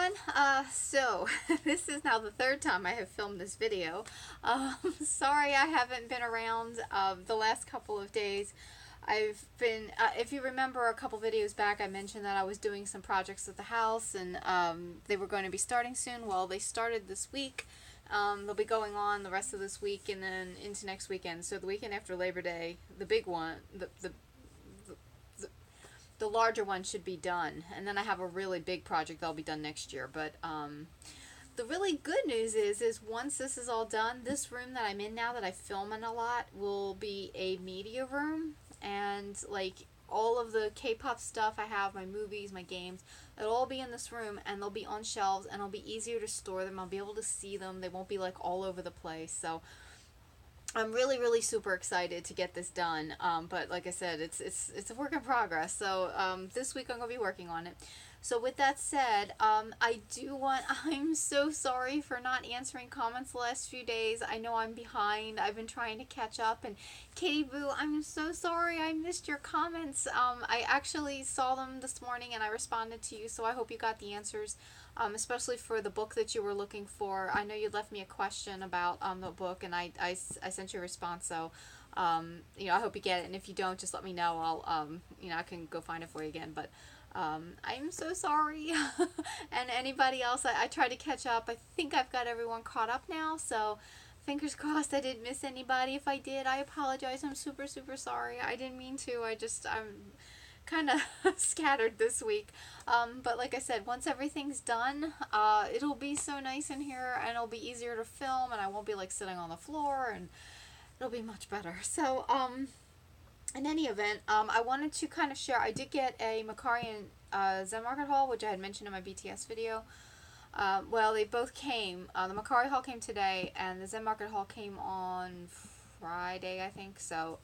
everyone. So this is now the third time I have filmed this video. Sorry I haven't been around the last couple of days. I've been, if you remember a couple videos back, I mentioned that I was doing some projects at the house and they were going to be starting soon. Well, they started this week. They'll be going on the rest of this week and then into next weekend. So the weekend after Labor Day, the big one, the larger one should be done, and then I have a really big project that'll be done next year. But the really good news is once this is all done, this room that I'm in now that I film in a lot will be a media room, and like all of the K-pop stuff I have, my movies, my games, it'll all be in this room, and they'll be on shelves, and it'll be easier to store them. I'll be able to see them. They won't be like all over the place. So I'm really super excited to get this done, but like I said, it's a work in progress. So this week I'm going to be working on it. So with that said, I'm so sorry for not answering comments the last few days. I know I'm behind. I've been trying to catch up, and Katie Boo, I'm so sorry I missed your comments. I actually saw them this morning and I responded to you, so I hope you got the answers. Especially for the book that you were looking for. I know you left me a question about the book, and I sent you a response, so I hope you get it, and if you don't, just let me know. I'll I can go find it for you again. But I'm so sorry. And anybody else, I tried to catch up. I think I've got everyone caught up now, so fingers crossed I didn't miss anybody. If I did, I apologize. I'm super sorry. I didn't mean to. I'm kind of scattered this week, but like I said, once everything's done, it'll be so nice in here, and it'll be easier to film, and I won't be like sitting on the floor, and it'll be much better. So in any event, I wanted to kind of share. I did get a Mercari and zenmarket haul, which I had mentioned in my BTS video. Well, they both came. The Mercari haul came today, and the zenmarket haul came on Friday, I think. So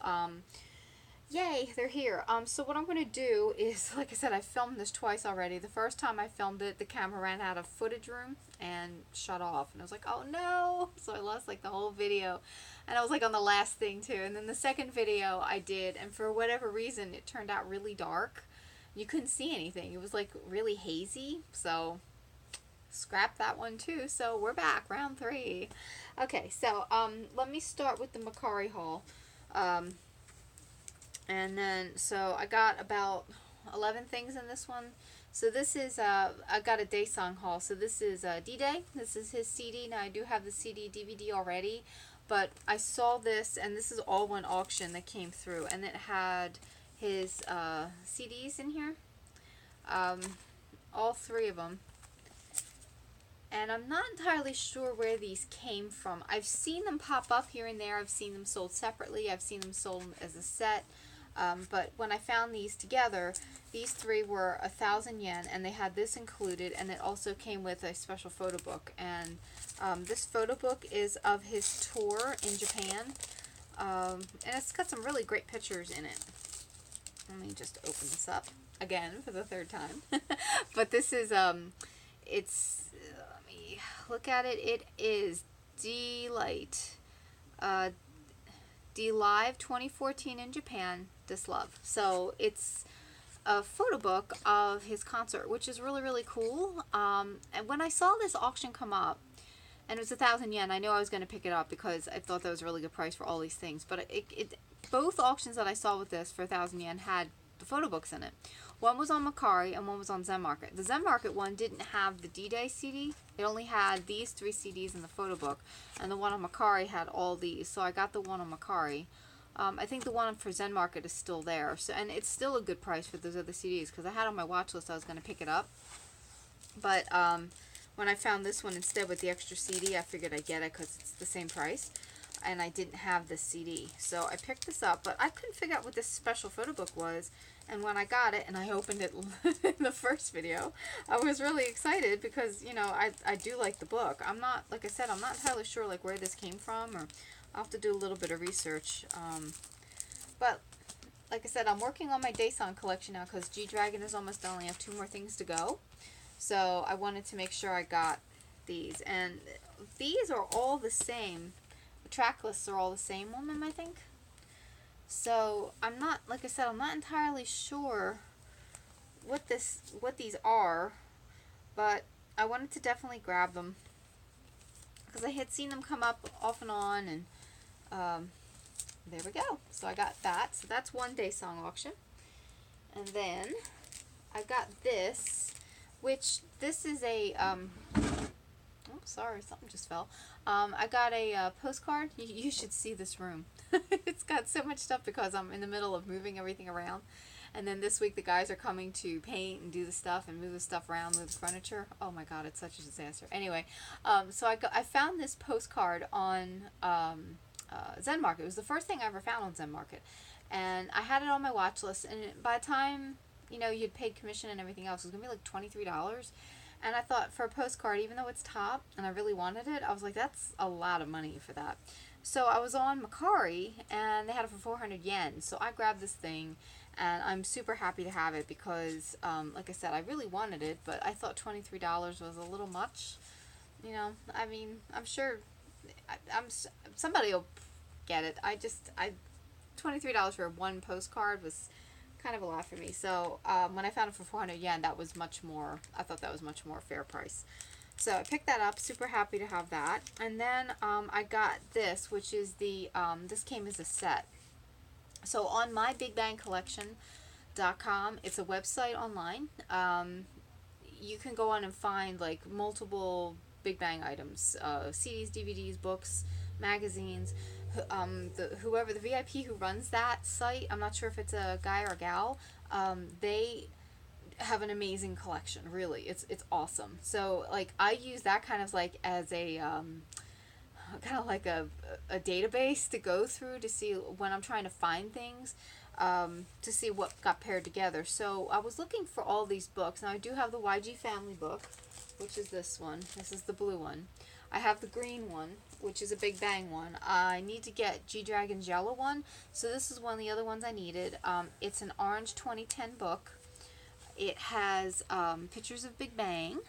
yay, they're here. So what I'm going to do is, like I said, I filmed this twice already. The first time I filmed it, the camera ran out of footage room and shut off. And I was like, oh no! So I lost like the whole video. And I was like on the last thing too. And then the second video I did, and for whatever reason, it turned out really dark. You couldn't see anything. It was like really hazy. So scrap that one too. So we're back, round 3. Okay, so let me start with the Mercari haul. And then, so I got about 11 things in this one. So this is, I got a Daesung haul. So this is D-Day. This is his CD. Now I do have the CD DVD already, but I saw this, and this is all one auction that came through, and it had his CDs in here. All 3 of them. And I'm not entirely sure where these came from. I've seen them pop up here and there. I've seen them sold separately. I've seen them sold as a set. But when I found these together, these 3 were 1,000 yen, and they had this included, and it also came with a special photo book. And this photo book is of his tour in Japan, and it's got some really great pictures in it. Let me just open this up again for the 3rd time. But this is, it's, let me look at it. It is D-Lite. D-Live 2014 in Japan, This Love. So it's a photo book of his concert, which is really cool. And when I saw this auction come up, and it was 1,000 yen, I knew I was going to pick it up because I thought that was a really good price for all these things. But both auctions that I saw with this for 1,000 yen had the photo books in it. One was on Mercari and one was on zenmarket. The zenmarket one didn't have the D-Day CD. It only had these 3 CDs in the photo book, and the one on Mercari had all these. So I got the one on Mercari. I think the one for zenmarket is still there. So, and it's still a good price for those other CDs, because I had on my watch list I was going to pick it up. But when I found this one instead with the extra CD, I figured I'd get it because it's the same price. And I didn't have the CD. So I picked this up, but I couldn't figure out what this special photo book was. And when I got it and I opened it in the first video, I was really excited because, I do like the book. I'm not, like I said, I'm not entirely sure like where this came from, or I'll have to do a little bit of research. But like I said, I'm working on my Daesung collection now because G-Dragon is almost done. I only have 2 more things to go. So I wanted to make sure I got these. And these are all the same. The track lists are all the same on them, I think. So I'm not, like I said, I'm not entirely sure what these are, but I wanted to definitely grab them because I had seen them come up off and on, and there we go. So I got that. So that's one day song auction. And then I got this, which this is a, oh, sorry, something just fell. I got a postcard. You should see this room. It's got so much stuff because I'm in the middle of moving everything around. And then this week the guys are coming to paint and do the stuff and move the stuff around, move the furniture. Oh my God, it's such a disaster. Anyway, so I found this postcard on zenmarket. It was the first thing I ever found on zenmarket. And I had it on my watch list. And by the time, you know, you'd paid commission and everything else, it was going to be like $23. And I thought for a postcard, even though it's top and I really wanted it, I was like, that's a lot of money for that. So I was on Mercari and they had it for 400 yen. So I grabbed this thing and I'm super happy to have it because, like I said, I really wanted it, but I thought $23 was a little much. You know, I mean, I'm sure somebody will get it. $23 for one postcard was kind of a lot for me. So when I found it for 400 yen, that was much more, I thought that was much more fair price. So I picked that up, super happy to have that. And then I got this, which is the, this came as a set. So on my BigBangCollection.com, it's a website online. You can go on and find like multiple Big Bang items, CDs, DVDs, books, magazines. Whoever, the VIP who runs that site, I'm not sure if it's a guy or a gal, they have an amazing collection, really. It's awesome. So like I use that kind of like as a kind of like a database to go through to see when I'm trying to find things, to see what got paired together. So I was looking for all these books. Now I do have the YG family book, which is this one. This is the blue one. I have the green one, which is a Big Bang one. I need to get G-Dragon's yellow one, so this is one of the other ones I needed. It's an orange 2010 book. It has pictures of Big Bang.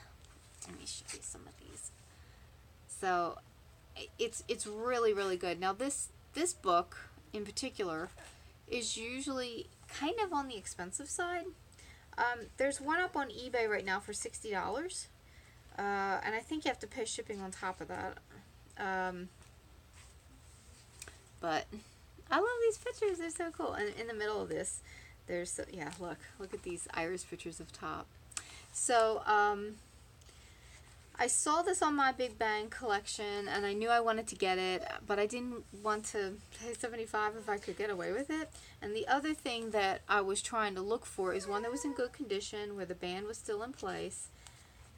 Let me show you some of these. So it's really, really good. Now this book in particular is usually kind of on the expensive side. There's one up on eBay right now for $60. And I think you have to pay shipping on top of that. But I love these pictures. They're so cool. And in the middle of this, there's, yeah, look at these iris pictures of top. So, I saw this on my Big Bang collection, and I knew I wanted to get it, but I didn't want to pay $75 if I could get away with it. And the other thing that I was trying to look for is one that was in good condition, where the band was still in place.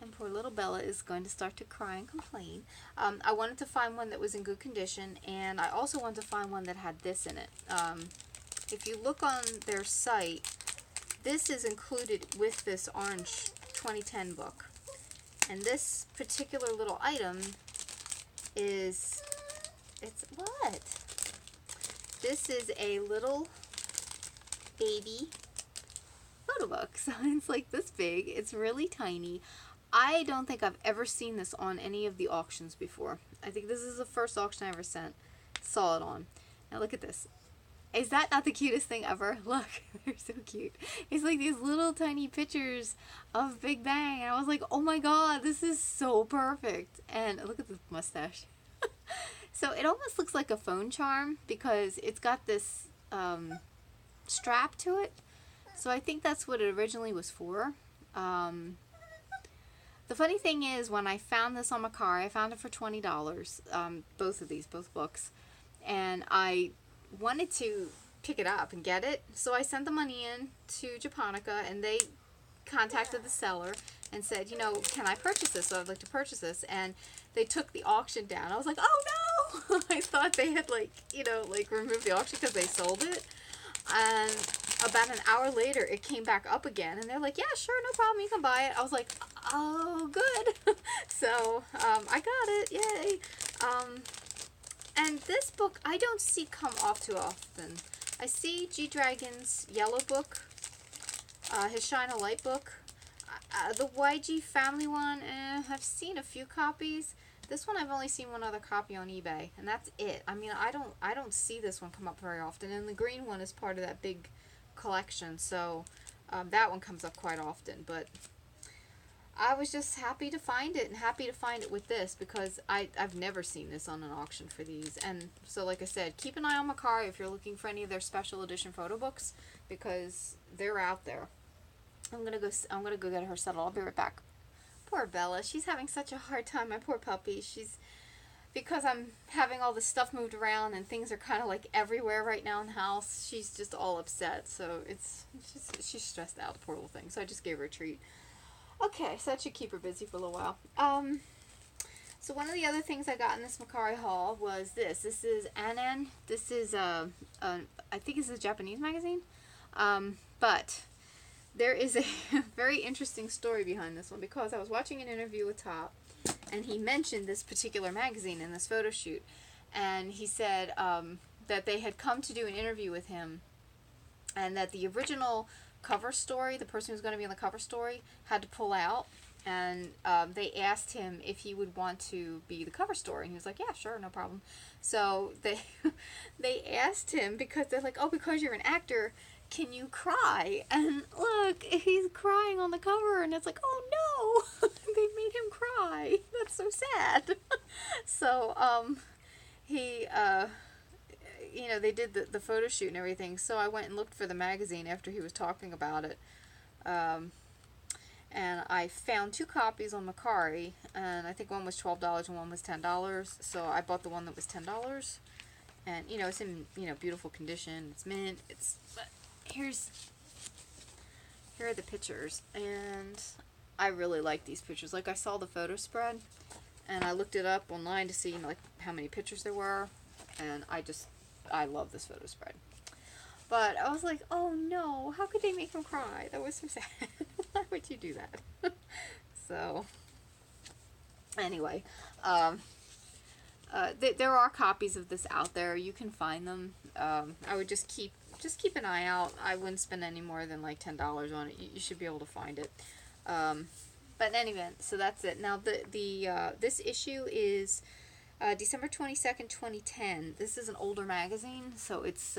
And poor little Bella is going to start to cry and complain. I wanted to find one that was in good condition, and I also wanted to find one that had this in it. If you look on their site, this is included with this orange 2010 book. And this particular little item is, it's what? This is a little baby photo book. So it's like this big. It's really tiny. I don't think I've ever seen this on any of the auctions before. I think this is the first auction I ever saw it on. Now look at this. Is that not the cutest thing ever? Look, they're so cute. It's like these little tiny pictures of Big Bang. And I was like, oh my God, this is so perfect. And look at this mustache. So it almost looks like a phone charm because it's got this strap to it. So I think that's what it originally was for. The funny thing is, when I found this on Mercari, I found it for $20, both books, and I wanted to pick it up and get it, so I sent the money in to Japonica, and they contacted the seller and said, you know, can I purchase this? So I'd like to purchase this, and they took the auction down. I was like, oh no! I thought they had, like, you know, like removed the auction because they sold it, and about an hour later, it came back up again, and they're like, yeah, sure, no problem, you can buy it. I was like, oh, good. So, I got it, yay. And this book, I don't see come off too often. I see G-Dragon's yellow book, his Shine a Light book. The YG family one, I've seen a few copies. This one I've only seen one other copy on eBay, and that's it. I mean, I don't see this one come up very often. And the green one is part of that big collection, so that one comes up quite often. But I was just happy to find it, and happy to find it with this, because I've never seen this on an auction for these. And so, like I said, keep an eye on Mercari if you're looking for any of their special edition photo books, because they're out there. I'm gonna go get her settled. I'll be right back. Poor Bella, she's having such a hard time. My poor puppy. Because I'm having all this stuff moved around and things are kind of like everywhere right now in the house. She's just all upset. So she's stressed out, the poor little thing. So I just gave her a treat. Okay, so that should keep her busy for a little while. So one of the other things I got in this Mercari haul was this. This is Anan. This is I think it's a Japanese magazine. But there is a very interesting story behind this one, because I was watching an interview with Top, and he mentioned this particular magazine in this photo shoot, and he said that they had come to do an interview with him, and that the original cover story, the person who's going to be in the cover story, had to pull out, and they asked him if he would want to be the cover story, and he was like, yeah, sure, no problem. So they asked him, because they're like, oh, because you're an actor, can you cry? And look, he's crying on the cover, and it's like, oh no, they made him cry. That's so sad. So he you know, they did the photo shoot and everything, so I went and looked for the magazine after he was talking about it, and I found 2 copies on Mercari, and I think one was $12 and one was $10, so I bought the one that was $10, and, you know, it's in, you know, beautiful condition, it's mint, here are the pictures, and I really like these pictures. Like, I saw the photo spread, and I looked it up online to see, you know, like, how many pictures there were, and I love this photo spread. But I was like, oh no, how could they make him cry? That was so sad. Why would you do that? So, anyway, there are copies of this out there. You can find them. I would just keep an eye out. I wouldn't spend any more than like $10 on it. You should be able to find it. But in any event, so that's it. Now this issue is December 22nd, 2010. This is an older magazine, so it's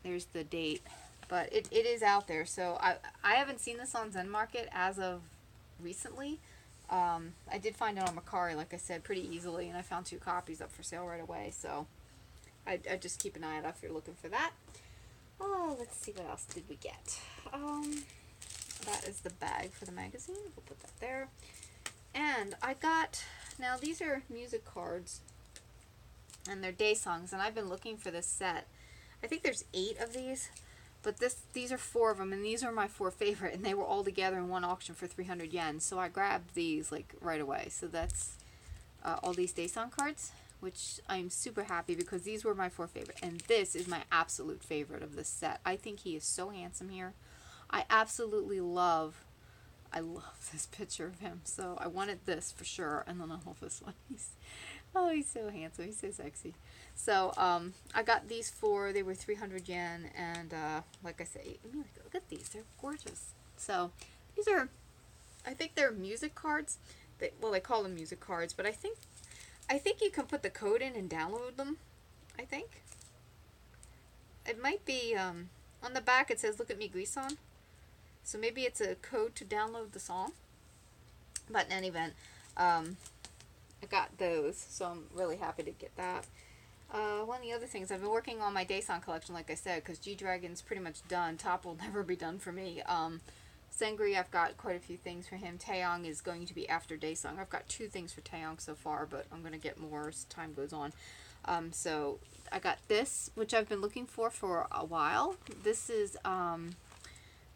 there's the date, but it is out there. So I haven't seen this on zenmarket as of recently. I did find it on Mercari, like I said, pretty easily, and I found 2 copies up for sale right away. So I just keep an eye out if you're looking for that. Oh, let's see, what else did we get? That is the bag for the magazine. We'll put that there. And I got, now these are music cards, and they're day songs, and I've been looking for this set. I think there's 8 of these, but these are 4 of them, and these are my 4 favorite, and they were all together in one auction for 300 yen, so I grabbed these like right away. So that's all these day song cards, which I'm super happy, because these were my 4 favorite, and this is my absolute favorite of this set. I think he is so handsome here. I absolutely love this picture of him, so I wanted this for sure, and then I love this one. He's so handsome, he's so sexy. So I got these 4, they were 300 yen, and like I say, look at these, they're gorgeous. So these are, I think they're music cards. Well, they call them music cards, but I think you can put the code in and download them, I think. It might be, on the back it says, look at me Guison. So maybe it's a code to download the song. But in any event, I got those, so I'm really happy to get that. One of the other things, I've been working on my Daysong collection, like I said, because G-Dragon's pretty much done. Top will never be done for me. Sengri, I've got quite a few things for him. Taeyong is going to be after Daysong. I've got 2 things for Taeyong so far, but I'm going to get more as time goes on. So I got this, which I've been looking for a while. This is,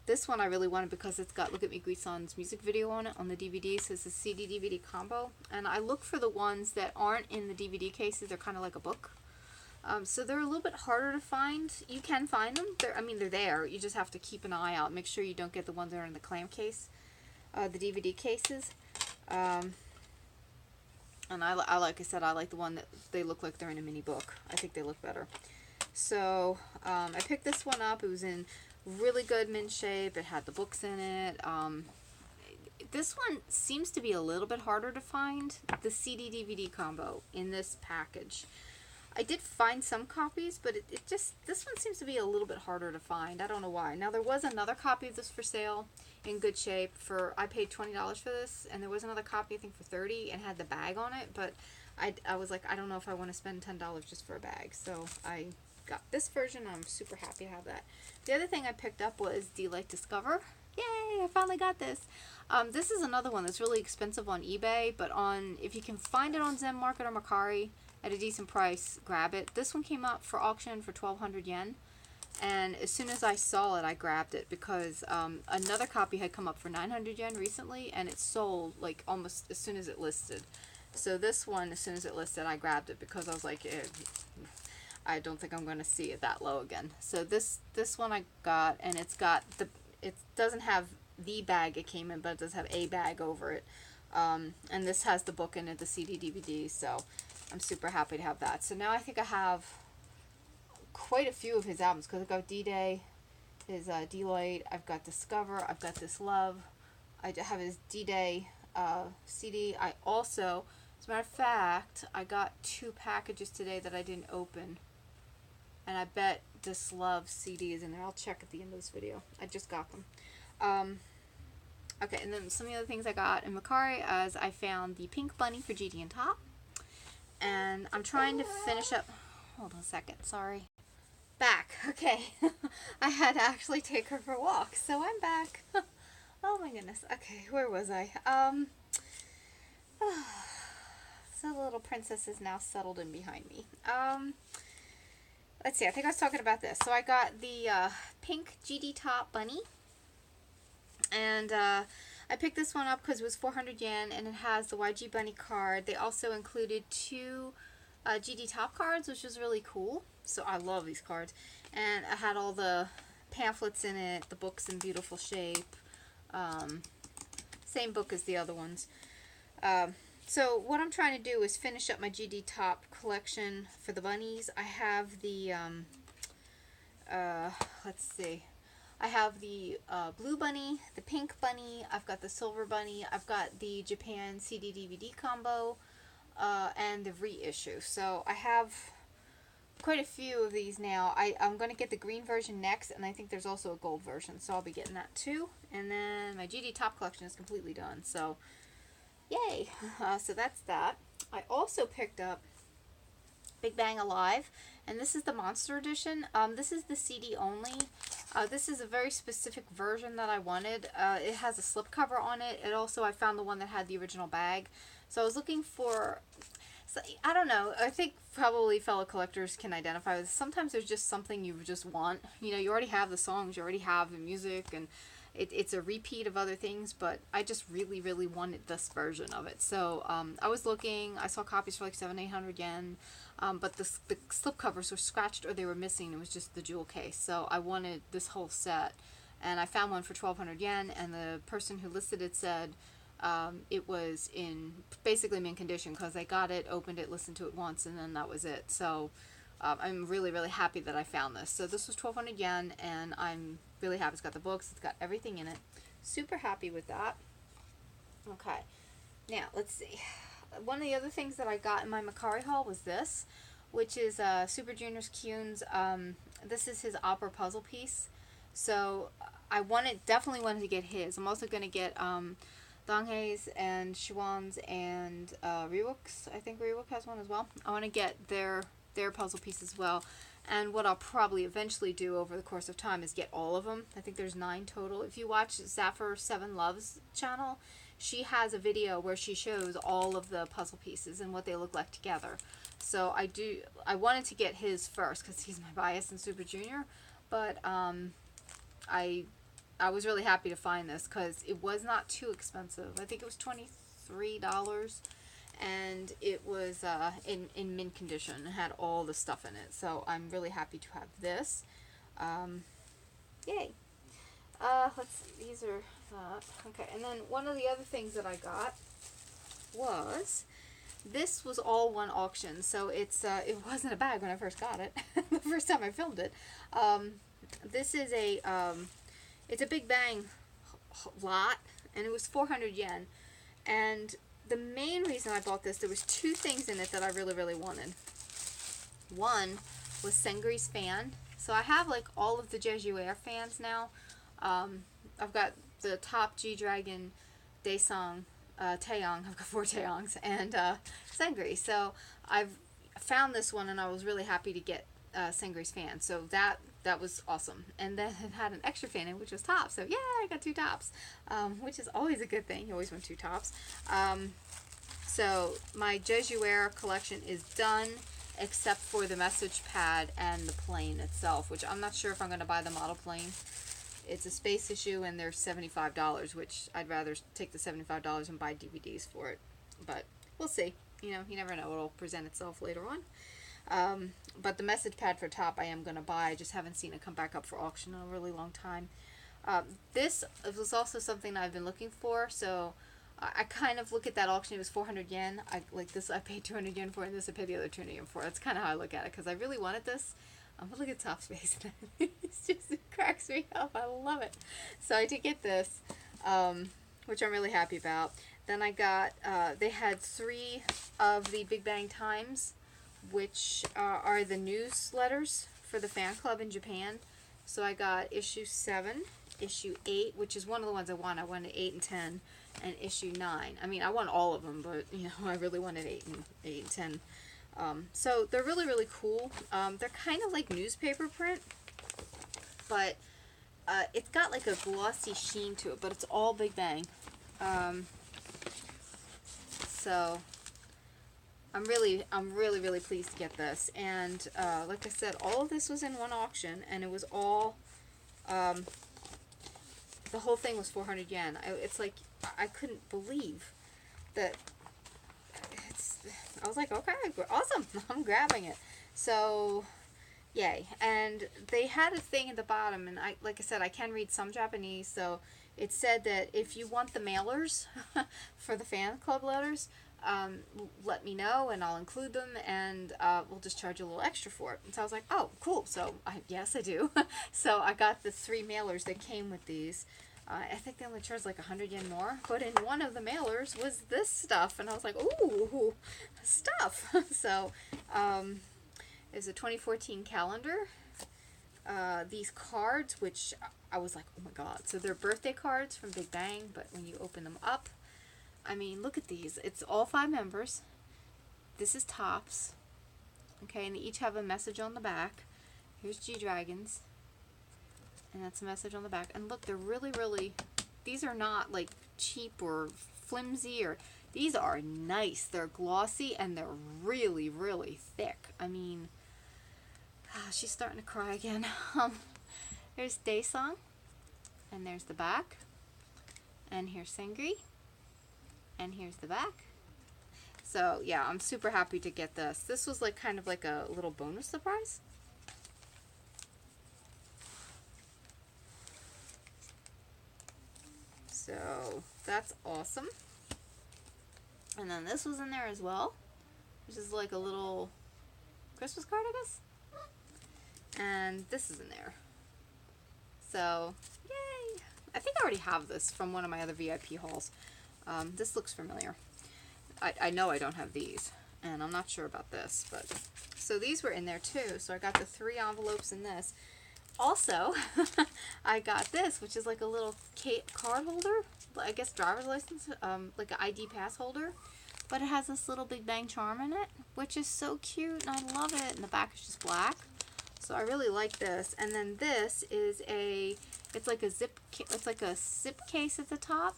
this one I really wanted because it's got Look at Me Guison's music video on it on the DVD, so it's a CD-DVD combo. And I look for the ones that aren't in the DVD cases. They're kind of like a book. So they're a little bit harder to find. You can find them. They're there. You just have to keep an eye out. Make sure you don't get the ones that are in the clam case, the DVD cases. And like I said, I like the one that they look like they're in a mini book. I think they look better. So I picked this one up. It was in really good mint shape. It had the books in it. This one seems to be a little bit harder to find, the CD-DVD combo in this package. I did find some copies, but it just, this one seems to be a little bit harder to find. I don't know why. Now, there was another copy of this for sale in good shape for, I paid $20 for this, and there was another copy, I think, for $30 and had the bag on it, but I was like, I don't know if I want to spend $10 just for a bag, so I got this version. I'm super happy to have that. The other thing I picked up was D-Lite Discover. Yay, I finally got this. This is another one that's really expensive on eBay, but if you can find it on zenmarket or Mercari at a decent price, grab it. This one came up for auction for 1,200 yen, and as soon as I saw it, I grabbed it because another copy had come up for 900 yen recently, and it sold like almost as soon as it listed. So this one, as soon as it listed, I grabbed it because I was like, I don't think I'm going to see it that low again. So this one I got, and it doesn't have the bag it came in, but it does have a bag over it. And this has the book in it, the CD, DVD, so I'm super happy to have that. So now I think I have quite a few of his albums, because I've got D-Day, his D-Lite, I've got Discover, I've got This Love, I have his D-Day CD. I also, as a matter of fact, I got 2 packages today that I didn't open, and I bet This Love CD is in there. I'll check at the end of this video. I just got them. Okay, and then some of the other things I got in Mercari, as I found the pink bunny for GD and Top, and I'm trying to finish up. Hold on a second, sorry. Back. Okay. I had to actually take her for a walk, so I'm back. Oh my goodness. Okay, where was I? So the little princess is now settled in behind me. Let's see, I think I was talking about this. So I got the pink GD Top bunny, and I picked this one up because it was 400 yen, and it has the YG bunny card. They also included 2 GD Top cards, which was really cool. So I love these cards. And I had all the pamphlets in it, the book's in beautiful shape. Same book as the other ones. So what I'm trying to do is finish up my GD Top collection for the bunnies. I have the, let's see. I have the blue bunny, the pink bunny, I've got the silver bunny, I've got the Japan CD DVD combo, and the reissue. So I have quite a few of these now. I'm going to get the green version next, and I think there's also a gold version, so I'll be getting that too. And then my GD Top collection is completely done, so yay! So that's that. I also picked up Big Bang Alive, and this is the Monster Edition. This is the CD only. This is a very specific version that I wanted. It has a slipcover on it. It also, I found the one that had the original bag. So I was looking for, so, I don't know, I think probably fellow collectors can identify with this. Sometimes there's just something you just want. You know, you already have the songs, you already have the music, and it's a repeat of other things, but I just really, really wanted this version of it. So I was looking, I saw copies for like 700-800 yen, but the slipcovers were scratched or they were missing. It was just the jewel case. So I wanted this whole set, and I found one for 1,200 yen, and the person who listed it said it was in basically mint condition because I got it, opened it, listened to it once, and then that was it. So I'm really, really happy that I found this. So this was 1,200 yen, and I'm really happy. It's got the books, it's got everything in it. Super happy with that. Okay, now let's see. One of the other things that I got in my Mercari haul was this, which is Super Junior's KYUHYUN's. This is his opera puzzle piece. So I definitely wanted to get his. I'm also going to get Donghae's and Siwon's and Reebok's. I think Reebok has one as well. I want to get their puzzle piece as well. And what I'll probably eventually do over the course of time is get all of them. I think there's 9 total. If you watch Zaffer 7 Loves channel, she has a video where she shows all of the puzzle pieces and what they look like together. So I wanted to get his first because he's my bias in Super Junior, but I was really happy to find this because it was not too expensive. I think it was $23, and it was in mint condition. It had all the stuff in it, so I'm really happy to have this. Yay! Let's see. These are okay. And then one of the other things that I got was, this was all one auction, so it wasn't a bag when I first got it. The first time I filmed it. This is it's a Big Bang lot, and it was 400 yen. And the main reason I bought this, there was 2 things in it that I really, really wanted. One was Sengri's fan. So I have like all of the Jeju Air fans now. I've got the top G-Dragon, Daesung, Taeyong. I've got 4 Taeyongs, and Sengri. So I've found this one, and I was really happy to get Sengri's fan. So that was awesome. And then it had an extra fan in, which was tops. So yeah, I got 2 tops, which is always a good thing. You always want 2 tops. So my Jeju Air collection is done, except for the message pad and the plane itself, which I'm not sure if I'm going to buy the model plane. It's a space issue, and they're $75, which I'd rather take the $75 and buy DVDs for it. But we'll see. You know, you never know. It'll present itself later on. But the message pad for top I am going to buy. I just haven't seen it come back up for auction in a really long time. This was also something I've been looking for, so I kind of look at that auction. It was 400 yen. I paid 200 yen for it, and this I paid the other 200 yen for. That's kind of how I look at it, because I really wanted this. But look at top space. It cracks me up. I love it. So I did get this, which I'm really happy about. Then I got, they had 3 of the Big Bang Times, which are the newsletters for the fan club in Japan. So I got issue 7, issue 8, which is one of the ones I want. I wanted 8 and 10, and issue 9. I mean, I want all of them, but, you know, I really wanted 8 and 10. So they're really, really cool. They're kind of like newspaper print, but it's got like a glossy sheen to it, but it's all Big Bang. So I'm really, really pleased to get this. And like I said, all of this was in one auction, and it was all, the whole thing was 400 yen. It's like, I couldn't believe that. I was like, okay, awesome, I'm grabbing it. So, yay. And they had a thing at the bottom, and like I said, I can read some Japanese, so it said that if you want the mailers for the fan club letters, let me know, and I'll include them, and we'll just charge you a little extra for it. And so I was like, oh, cool. So, yes, I do. So I got the 3 mailers that came with these. I think they only charged like 100 yen more, but in one of the mailers was this stuff, and I was like, ooh, stuff. So, there's a 2014 calendar, these cards, which I was like, oh my god. So they're birthday cards from Big Bang, but when you open them up, I mean, look at these. It's all 5 members. This is tops. Okay, and they each have a message on the back. Here's G-Dragons. And that's a message on the back. And look, they're really, really, these are not like cheap or flimsy, or these are nice. They're glossy, and they're really, really thick. I mean, she's starting to cry again. There's Daesung, and there's the back, and here's Sengri, and here's the back. So yeah, I'm super happy to get this. This was like kind of like a little bonus surprise. So that's awesome. And then this was in there as well, which is like a little Christmas card, I guess. And this is in there. So, yay! I think I already have this from one of my other VIP hauls. This looks familiar. I know I don't have these, and I'm not sure about this, but so these were in there too. So I got the 3 envelopes in this. Also, I got this, which is like a little card holder, I guess driver's license, like an ID pass holder, but it has this little Big Bang charm in it, which is so cute, and I love it. And the back is just black, so I really like this. And then this is it's like a zip case at the top,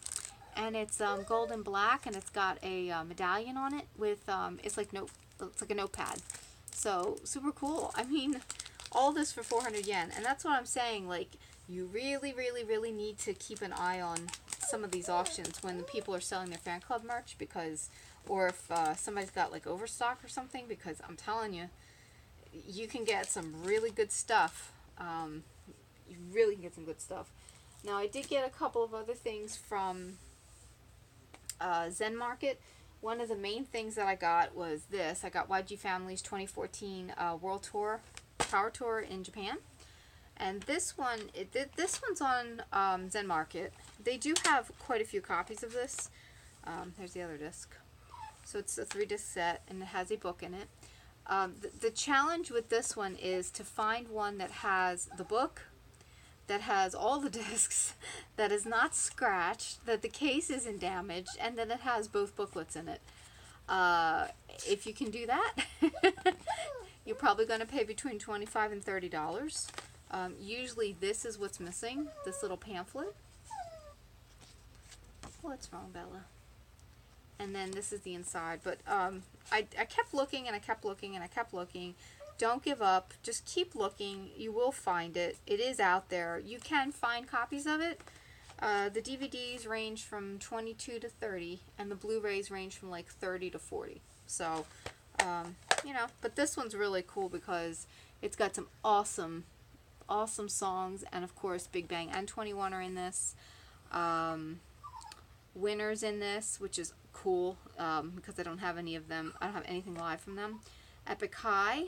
and it's gold and black, and it's got a medallion on it with it's like a notepad. So super cool. I mean, all this for 400 yen, and that's what I'm saying. Like, you really, really, really need to keep an eye on some of these auctions when the people are selling their fan club merch, because, or if somebody's got like overstock or something, because I'm telling you, you can get some really good stuff. You really can get some good stuff. Now, I did get a couple of other things from zenmarket. One of the main things that I got was this. I got YG Family's 2014 World Tour, Power Tour in Japan. And this one, this one's on zenmarket. They do have quite a few copies of this. There's the other disc. So it's a 3-disc set, and it has a book in it. The challenge with this one is to find one that has the book, that has all the discs, that is not scratched, that the case isn't damaged, and that it has both booklets in it. If you can do that, you're probably going to pay between $25 and $30. Usually this is what's missing, this little pamphlet. What's wrong, Bella? And then this is the inside. But I kept looking and I kept looking and I kept looking. Don't give up. Just keep looking. You will find it. It is out there. You can find copies of it. The DVDs range from 22 to 30, and the Blu-rays range from like 30 to 40. So, you know, but this one's really cool because it's got some awesome, awesome songs, and of course, Big Bang and 21 are in this. Winner's in this, which is cool because I don't have any of them. I don't have anything live from them. Epic High,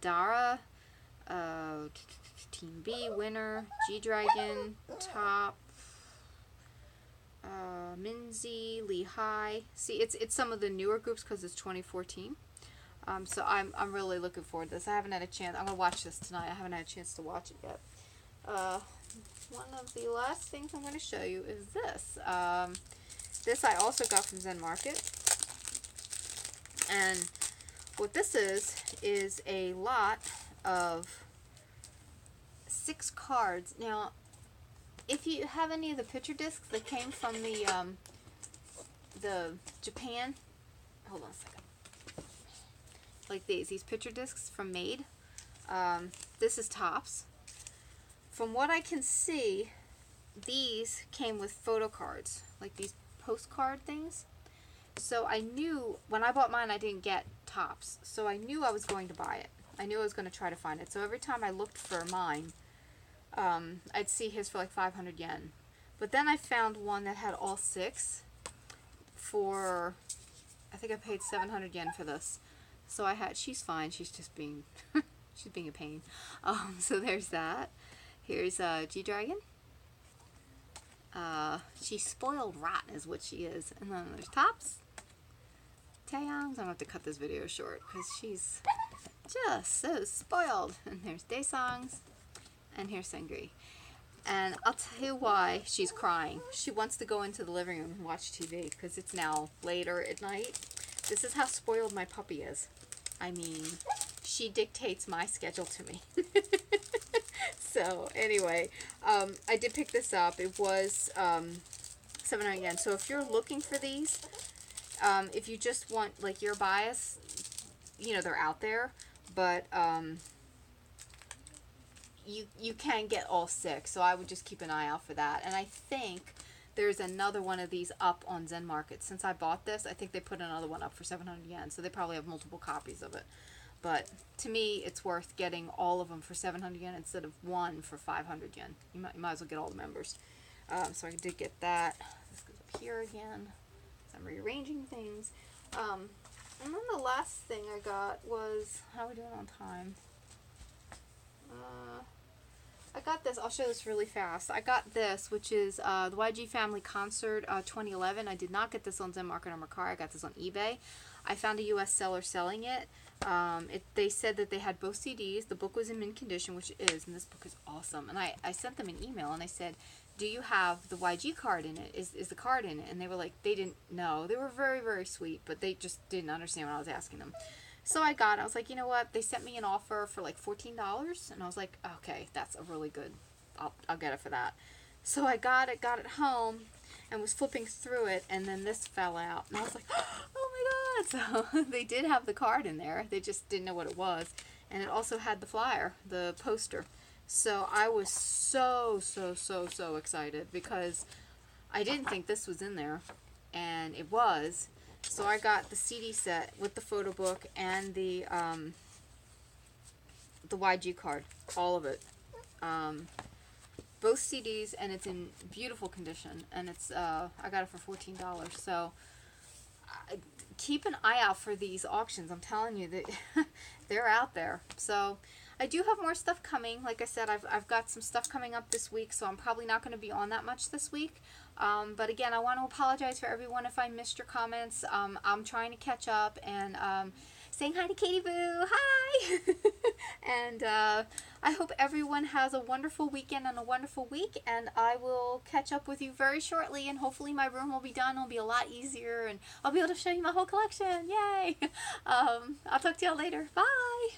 Dara, Team B, Winner, G-Dragon, Top, Minzy, Lehigh. See, it's some of the newer groups because it's 2014. So I'm really looking forward to this. I haven't had a chance. I'm gonna watch this tonight. I haven't had a chance to watch it yet. One of the last things I'm going to show you is this. This I also got from zenmarket. And what this is a lot of 6 cards. Now, if you have any of the picture discs that came from the Japan, hold on a second. Like these picture discs from Made. This is tops. From what I can see, these came with photo cards, like these postcard things. So I knew, when I bought mine, I didn't get tops. So I knew I was going to buy it. I knew I was going to try to find it. So every time I looked for mine, I'd see his for like 500 yen. But then I found one that had all 6 for, I think I paid 700 yen for this. So I had, she's fine. She's just being, she's being a pain. So there's that. Here's G-Dragon. She's spoiled rotten is what she is. And then there's Tops. Taeyong's. I'm going to have to cut this video short because she's just so spoiled. And there's Daesong's. And here's Sengri. And I'll tell you why she's crying. She wants to go into the living room and watch TV because it's now later at night. This is how spoiled my puppy is. I mean, she dictates my schedule to me. So, anyway, I did pick this up. It was 700 yen. So, if you're looking for these, if you just want, like, your bias, you know, they're out there. But you can get all 6. So, I would just keep an eye out for that. And I think there's another one of these up on zenmarket. Since I bought this, I think they put another one up for 700 yen. So, they probably have multiple copies of it. But to me, it's worth getting all of them for 700 yen instead of one for 500 yen. You might as well get all the members. So I did get that. This goes up here again. So I'm rearranging things. And then the last thing I got was, how are we doing on time? I got this. I'll show this really fast. I got this, which is the YG Family Concert 2011. I did not get this on zenmarket or Mercari. I got this on eBay. I found a U.S. seller selling it. They said that they had both CDs. The book was in mint condition, which it is, and this book is awesome. And I sent them an email, and I said, do you have the YG card in it? Is the card in it? And they were like, they didn't know. They were very, very sweet, but they just didn't understand what I was asking them. So I got it. I was like, you know what? They sent me an offer for like $14, and I was like, okay, that's a really good, I'll get it for that. So I got it home, and was flipping through it, and then this fell out. And I was like, oh my God. So they did have the card in there. They just didn't know what it was. And it also had the flyer, the poster. So I was so excited because I didn't think this was in there. And it was. So I got the CD set with the photo book and the YG card. All of it. Both CDs, and it's in beautiful condition, and it's I got it for $14. So keep an eye out for these auctions. I'm telling you that they're out there. So I do have more stuff coming. Like I said, I've got some stuff coming up this week, so I'm probably not going to be on that much this week. But again, I want to apologize for everyone if I missed your comments. I'm trying to catch up and saying hi to Katie Boo. Hi! And I hope everyone has a wonderful weekend and a wonderful week, and I will catch up with you very shortly, and hopefully my room will be done. It'll be a lot easier, and I'll be able to show you my whole collection. Yay! I'll talk to y'all later. Bye!